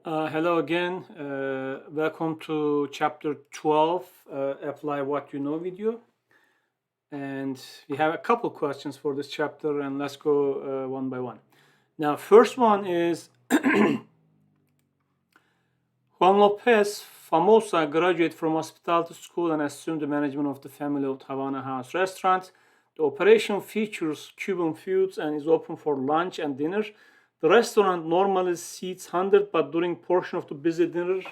Hello again. Welcome to chapter 12, Apply What You Know video. And we have a couple questions for this chapter, and let's go one by one. Now, first one is Juan Lopez Famosa graduated from hospitality school and assumed the management of the family of Havana House restaurant. The operation features Cuban foods and is open for lunch and dinner. The restaurant normally seats 100, but during portion of the busy dinner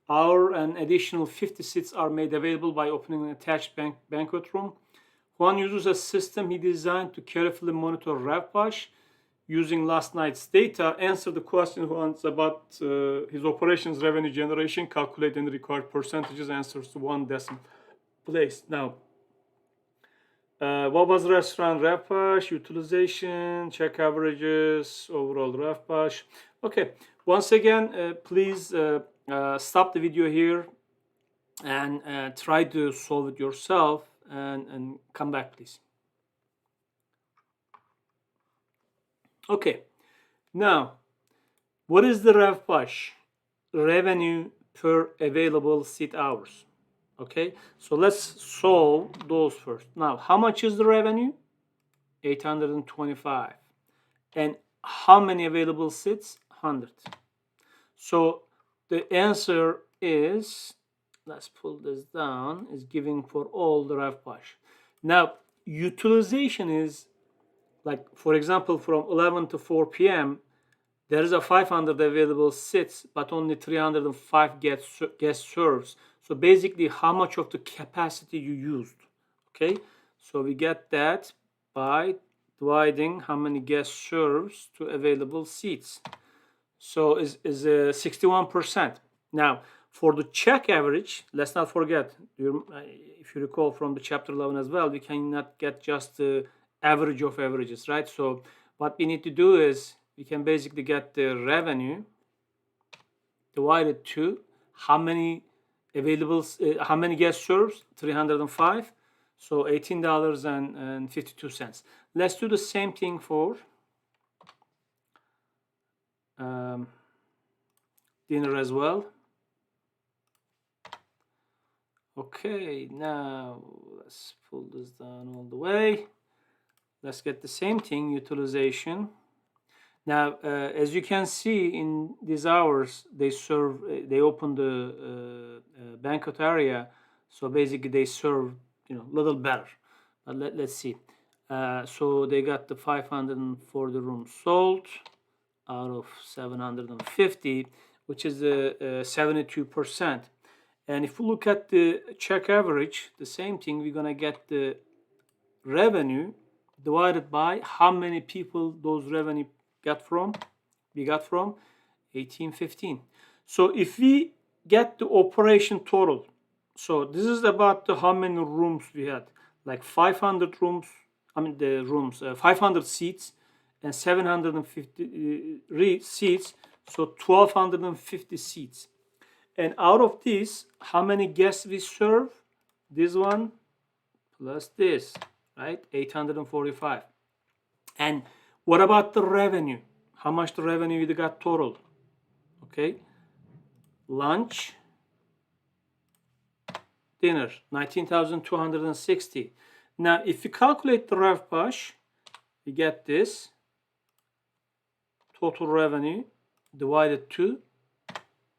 hour, an additional 50 seats are made available by opening an attached banquet room. Juan uses a system he designed to carefully monitor RevPASH. Using last night's data, answer the question Juan's about his operations revenue generation, calculate any required percentages, answers to one decimal place. Now, what was restaurant RevPASH, utilization, check averages, overall RevPASH? Okay, once again, please stop the video here and try to solve it yourself and come back, please. Okay, now, what is the RevPASH? Revenue per available seat hours. Okay, so let's solve those first. Now, how much is the revenue? 825. And how many available seats? 100. So the answer is, let's pull this down, is giving for all the RevPASH. Now, utilization is like, for example, from 11 to 4 p.m., there is a 500 available seats, but only 305 guest serves. So basically, how much of the capacity you used, okay? So we get that by dividing how many guest serves to available seats. So is 61%. Now, for the check average, let's not forget, if you recall from the chapter 11 as well, we cannot get just the average of averages, right? So what we need to do is we can basically get the revenue divided to how many available, how many guest serves, 305, so $18.52. Let's do the same thing for dinner as well. Okay, now let's pull this down all the way. Let's get the same thing, utilization. Now, as you can see in these hours, they open the banquet area. So basically they serve, a little better. But let's see. So they got the 540 rooms sold out of 750, which is 72%. And if we look at the check average, the same thing, we're gonna get the revenue divided by how many people those revenue we got from 1815. So if we get the operation total, so this is about how many rooms we had, like 500 rooms, 500 seats and 750 seats, so 1250 seats. And out of this, how many guests we serve? This one plus this, right? 845. And what about the revenue? How much the revenue we got total? Okay. Lunch, dinner, 19,260. Now, if you calculate the RevPASH, we get this total revenue divided to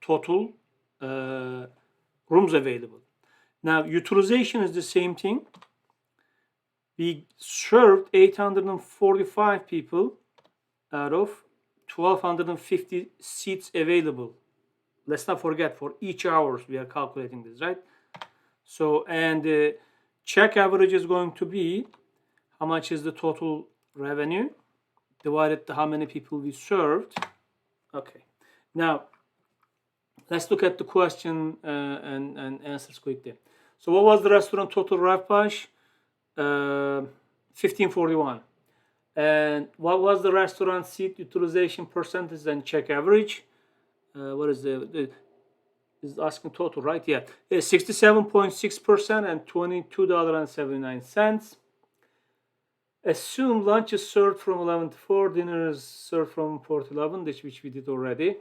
total rooms available. Now, utilization is the same thing. We served 845 people out of 1,250 seats available. Let's not forget, for each hour we are calculating this, right? So, and the check average is going to be how much is the total revenue divided to how many people we served. Okay, now let's look at the question and answers quickly. So what was the restaurant total RevPASH? 1541. And what was the restaurant seat utilization percentage and check average? What is is asking total, right? Yeah, 67.6% and $22.79. Assume lunch is served from 11 to 4, dinner is served from 4 to 11, which we did already.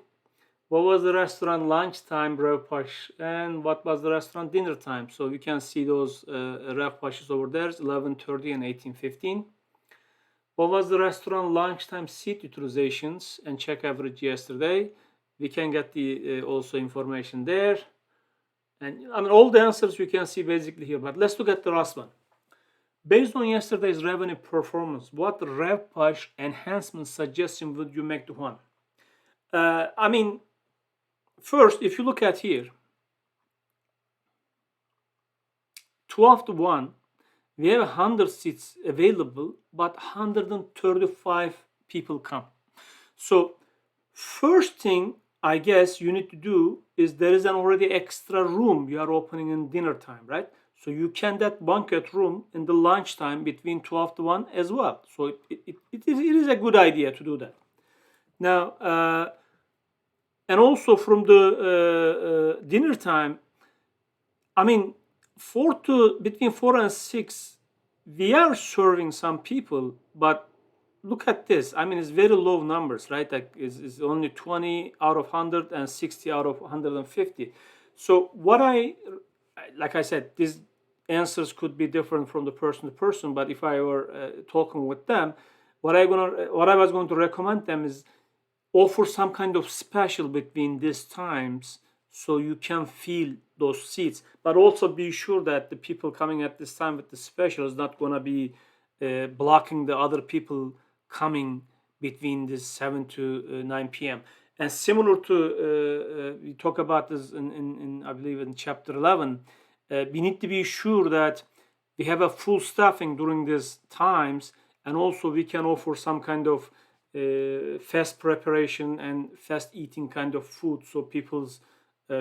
what was the restaurant lunchtime RevPASH and what was the restaurant dinner time? So you can see those RevPASHs over there, 11:30 and 18:15. What was the restaurant lunchtime seat utilizations and check average yesterday? We can get the also information there. And I mean, all the answers you can see basically here, but let's look at the last one. Based on yesterday's revenue performance, what RevPASH enhancement suggestion would you make to one? I mean, first, if you look at here, 12:1, we have 100 seats available, but 135 people come. So first thing I guess you need to do is there is an already extra room you are opening in dinner time, right? So you can that banquet room in the lunchtime between 12:1 as well. So it is a good idea to do that. Now, and also from the dinner time, I mean, between 4 and 6, we are serving some people, but look at this. I mean, it's very low numbers, right? Like it's only 20 out of 100 and 60 out of 150. So like I said, these answers could be different from the person to person, but if I were talking with them, what I was going to recommend them is offer some kind of special between these times so you can fill those seats, but also be sure that the people coming at this time with the special is not going to be blocking the other people coming between this 7 to 9 p.m. And similar to we talk about this in I believe in chapter 11, we need to be sure that we have a full staffing during these times, and also we can offer some kind of fast preparation and fast eating kind of food, so people's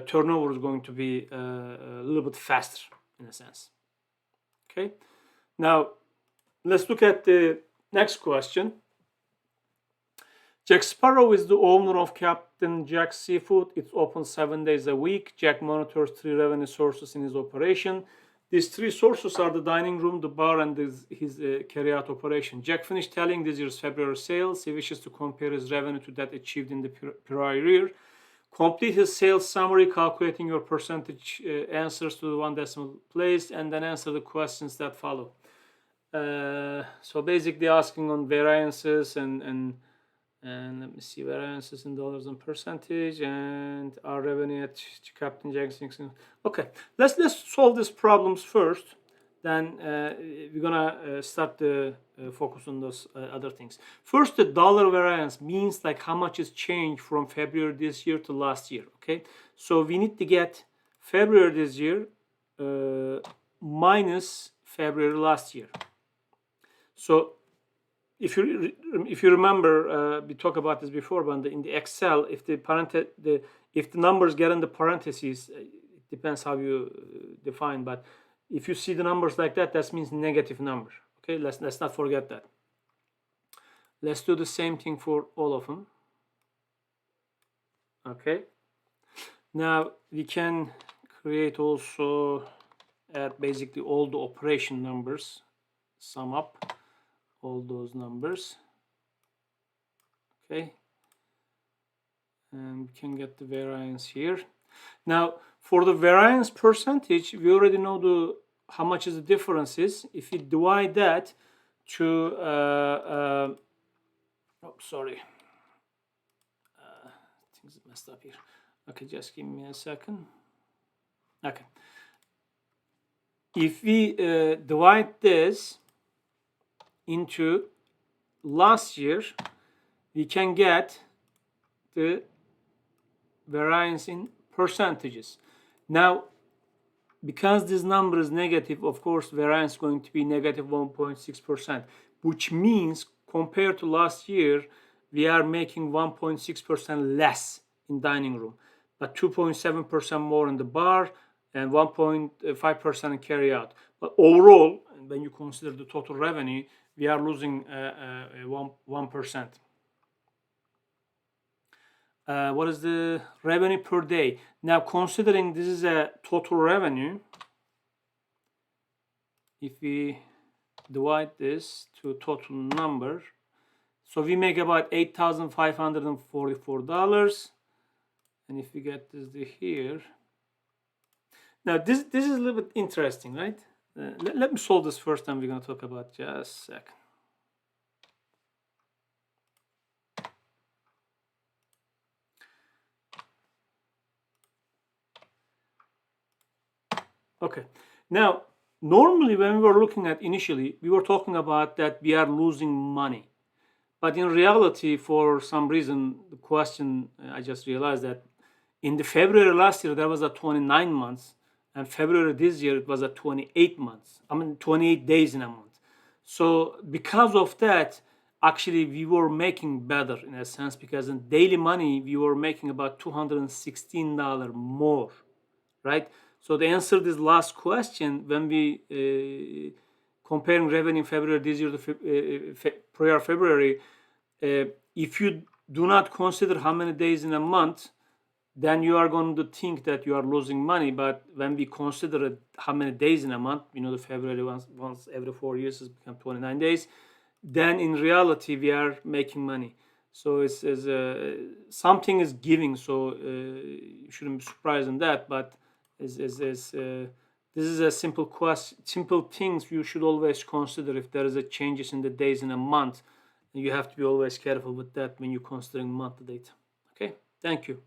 turnover is going to be a little bit faster in a sense. Okay, now let's look at the next question. Jack Sparrow is the owner of Captain Jack Seafood. It's open 7 days a week. Jack monitors 3 revenue sources in his operation. These 3 sources are the dining room, the bar, and his carry-out operation. Jack finished tallying this year's February sales. He wishes to compare his revenue to that achieved in the prior year. Complete his sales summary, calculating your percentage answers to the 1 decimal place, and then answer the questions that follow. So basically asking on variances and let me see, variances in dollars and percentage, and our revenue at Captain Jackson. Okay, let's solve these problems first. Then we're gonna start to focus on those other things. First, the dollar variance means like how much is changed from February this year to last year. Okay, so we need to get February this year minus February last year. So if you remember, we talked about this before, but in the Excel, if the numbers get in the parentheses, it depends how you define, but if you see the numbers like that, that means negative number. Okay, let's not forget that. Let's do the same thing for all of them. Okay. Now we can create also add basically all the operation numbers, sum up all those numbers. Okay, and we can get the variance here. Now for the variance percentage, we already know how much is the difference is. If you divide that to things messed up here. Okay, just give me a second. Okay, if we divide this into last year, we can get the variance in percentages. Now, because this number is negative, of course, variance is going to be negative 1.6%, which means compared to last year, we are making 1.6% less in dining room, but 2.7% more in the bar and 1.5% in carry out. But overall, when you consider the total revenue, we are losing 1%. What is the revenue per day? Now, considering this is a total revenue, if we divide this to a total number, so we make about $8,544, And if we get this here, now this is a little bit interesting, right? Let me solve this first, and we're going to talk about just a second. Okay. Now, normally when we were looking at initially, we were talking about that we are losing money. But in reality, for some reason, the question, I just realized that in the February last year, there was a 29 months, and February this year, it was a 28 months. I mean, 28 days in a month. So because of that, actually, we were making better in a sense, because in daily money, we were making about $216 more, right? So to answer this last question, when we comparing revenue in February this year to prior February, if you do not consider how many days in a month, then you are going to think that you are losing money. But when we consider how many days in a month, the February once every 4 years has become 29 days, then in reality we are making money. So it's something is giving. So you shouldn't be surprised in that. But this is a simple question, simple things you should always consider if there is a changes in the days in a month. You have to be always careful with that when you're considering monthly data. Okay, thank you.